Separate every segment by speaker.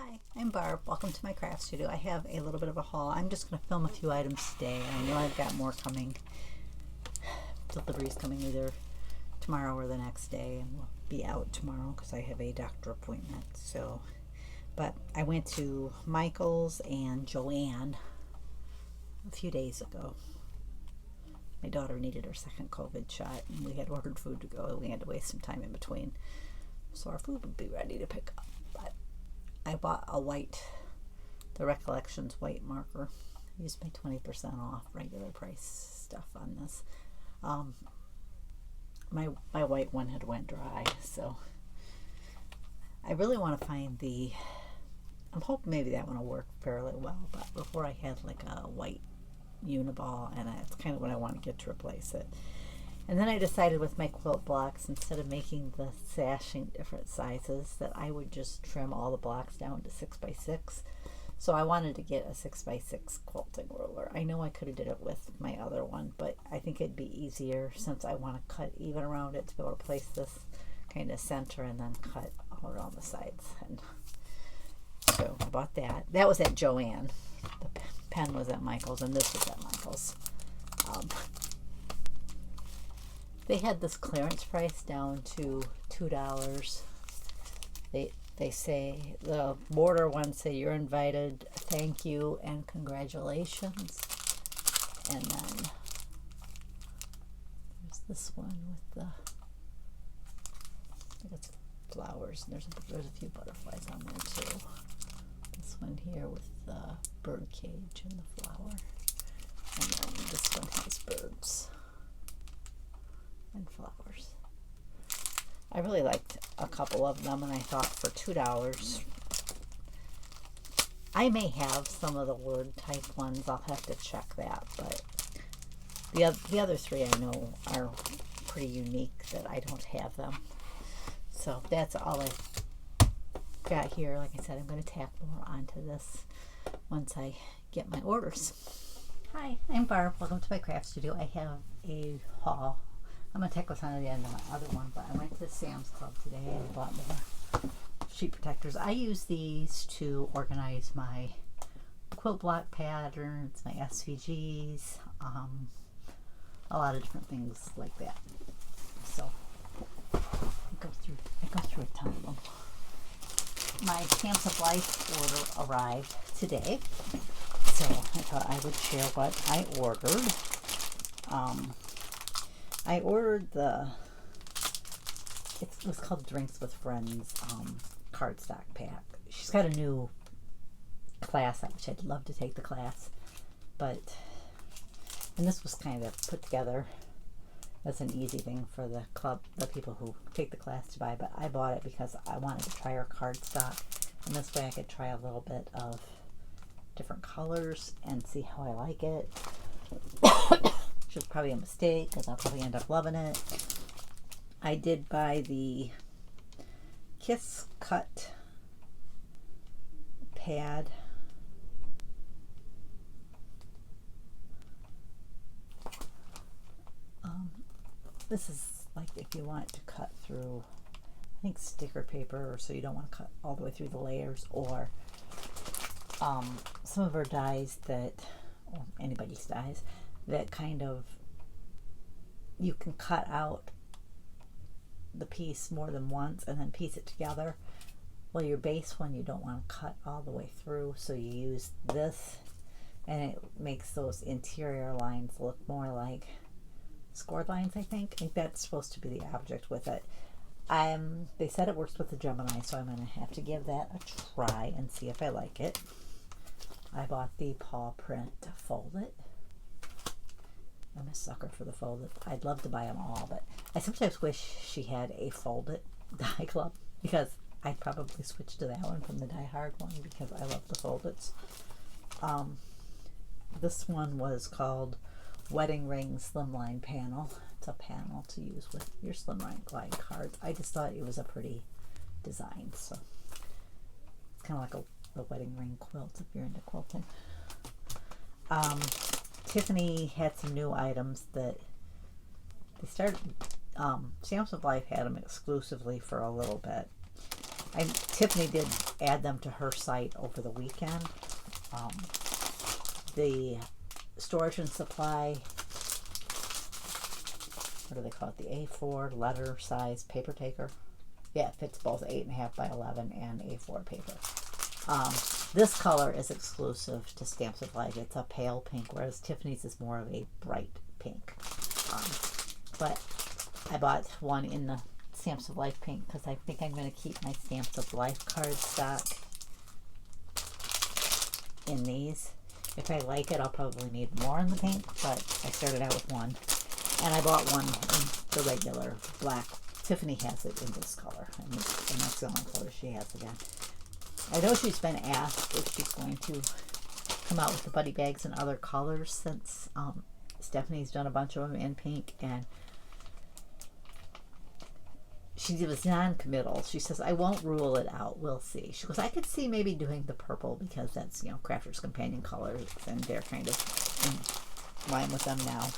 Speaker 1: Hi, I'm Barb. Welcome to my craft studio. I have a little bit of a haul. I'm just going to film a few items today. I know I've got more coming. Delivery's coming either tomorrow or the next day, and we'll be out tomorrow because I have a doctor appointment. But I went to Michael's and Joanne a few days ago. My daughter needed her second COVID shot, and we had ordered food to go. We had to waste some time in between, so our food would be ready to pick up. But I bought the Recollections white marker. I used my 20% off regular price stuff on this. My white one had went dry, so I really want to find I'm hoping maybe that one will work fairly well, but before I had like a white Uniball, and that's kind of what I want to get to replace it. And then I decided with my quilt blocks, instead of making the sashing different sizes, that I would just trim all the blocks down to 6x6. So I wanted to get a 6x6 quilting ruler. I know I could have did it with my other one, but I think it'd be easier since I want to cut even around it to be able to place this kind of center and then cut all around the sides. And so I bought that. That was at Joanne. The pen was at Michael's, and this was at Michael's. They had this clearance price down to $2. They say, the border ones say, "You're invited, thank you, and congratulations." And then there's this one with the, I think it's flowers, and there's a few butterflies on there too. This one here with the bird cage and the flower, and then this one has birds and flowers. I really liked a couple of them, and I thought for $2, I may have some of the word type ones. I'll have to check that, but the other three I know are pretty unique that I don't have them. So that's all I got here. Like I said, I'm going to tack more onto this once I get my orders. Hi, I'm Barb. Welcome to my craft studio. I have a haul. I'm going to tack this on at the end of my other one, but I went to Sam's Club today and bought more sheet protectors. I use these to organize my quilt block patterns, my SVGs, a lot of different things like that. So I go through a ton of them. My Stamps of Life order arrived today, so I thought I would share what I ordered. I ordered it was called Drinks with Friends cardstock pack. She's got a new class, which I'd love to take the class, and this was kind of put together as an easy thing for the club, the people who take the class to buy, but I bought it because I wanted to try her cardstock, and this way I could try a little bit of different colors and see how I like it. Which was probably a mistake because I'll probably end up loving it. I did buy the Kiss Cut pad. This is like if you want to cut through, I think, sticker paper, or so you don't want to cut all the way through the layers, or some of her dies or anybody's dies, that kind of, you can cut out the piece more than once and then piece it together. Well, your base one you don't want to cut all the way through, so you use this, and it makes those interior lines look more like scored lines. I think that's supposed to be the object with it. They said it works with the Gemini, so I'm going to have to give that a try and see if I like it. I bought the paw print Fold It. I'm a sucker for the Fold It. I'd love to buy them all, but I sometimes wish she had a Fold It die club, because I'd probably switch to that one from the Die Hard one, because I love the Fold Its. This one was called Wedding Ring Slimline Panel. It's a panel to use with your Slimline glide cards. I just thought it was a pretty design, so it's kind of like a wedding ring quilt if you're into quilting. Tiffany had some new items that they started. Stamps of Life had them exclusively for a little bit, Tiffany did add them to her site over the weekend. The Storage and Supply, what do they call it? The A4 letter size paper taker. Yeah, it fits both 8.5 by 11 and A4 paper. This color is exclusive to Stamps of Life. It's a pale pink, whereas Tiffany's is more of a bright pink. But I bought one in the Stamps of Life pink because I think I'm going to keep my Stamps of Life card stock in these. If I like it, I'll probably need more in the pink, but I started out with one. And I bought one in the regular black. Tiffany has it in this color, and that's the only color she has it in. I know she's been asked if she's going to come out with the buddy bags in other colors, since Stephanie's done a bunch of them in pink, and she was non-committal. She says, I won't rule it out. We'll see. She goes, I could see maybe doing the purple because that's, you know, Crafter's Companion colors, and they're kind of in line with them now.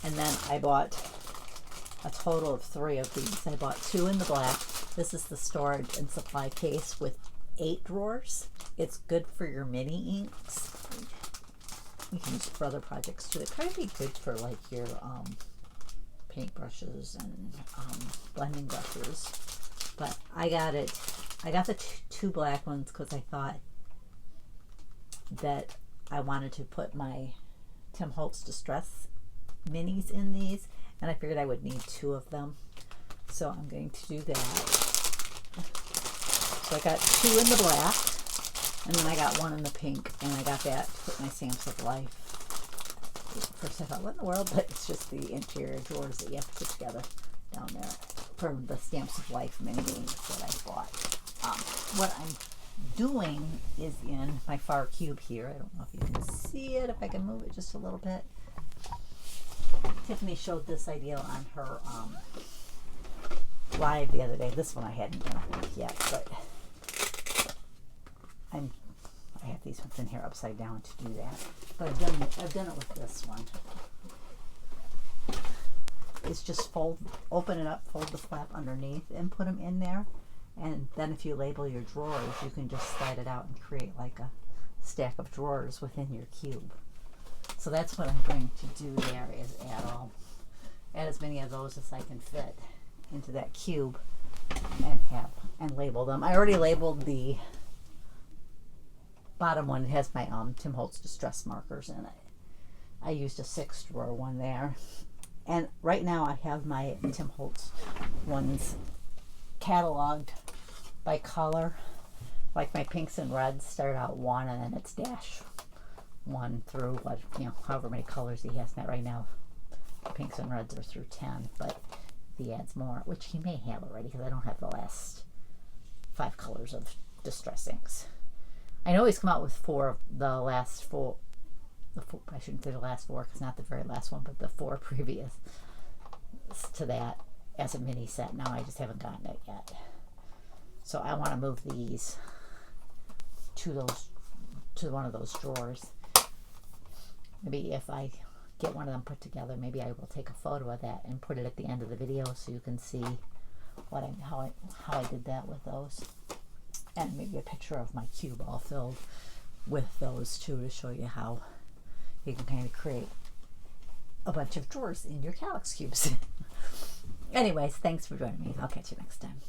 Speaker 1: And then I bought a total of 3 of these. I bought 2 in the black. This is the Storage and Supply case with 8 drawers. It's good for your mini inks. You can use it for other projects too. It could be good for like your paintbrushes and blending brushes. But I got the 2 black ones because I thought that I wanted to put my Tim Holtz Distress minis in these, and I figured I would need 2 of them, so I'm going to do that. So I got 2 in the black, and then I got 1 in the pink, and I got that to put my Stamps of Life. First I thought, what in the world? But it's just the interior drawers that you have to put together down there for the Stamps of Life mini inks that I bought. What I'm doing is in my far cube here. I don't know if you can see it, if I can move it just a little bit. Tiffany showed this idea on her live the other day. This one I hadn't done yet, but I have these ones in here upside down to do that. But I've done it with this one. It's just open it up, fold the flap underneath, and put them in there. And then if you label your drawers, you can just slide it out and create like a stack of drawers within your cube. So that's what I'm going to do there, is add as many of those as I can fit into that cube and label them. I already labeled the bottom one. It has my Tim Holtz Distress markers in it. I used a 6 drawer one there. And right now I have my Tim Holtz ones cataloged by color. Like my pinks and reds start out 1, and then it's dash 1 through however many colors he has. Not right now. The pinks and reds are through 10, but if he adds more, which he may have already because I don't have the last 5 colors of Distress inks. I know he's come out with 4 of the last 4. I shouldn't say the last 4 because not the very last one, but the 4 previous to that as a mini set. Now I just haven't gotten it yet. So I want to move these to one of those drawers. Maybe if I get one of them put together, maybe I will take a photo of that and put it at the end of the video so you can see how I did that with those. And maybe a picture of my cube all filled with those too, to show you how you can kind of create a bunch of drawers in your Kallax cubes. Anyways, thanks for joining me. I'll catch you next time.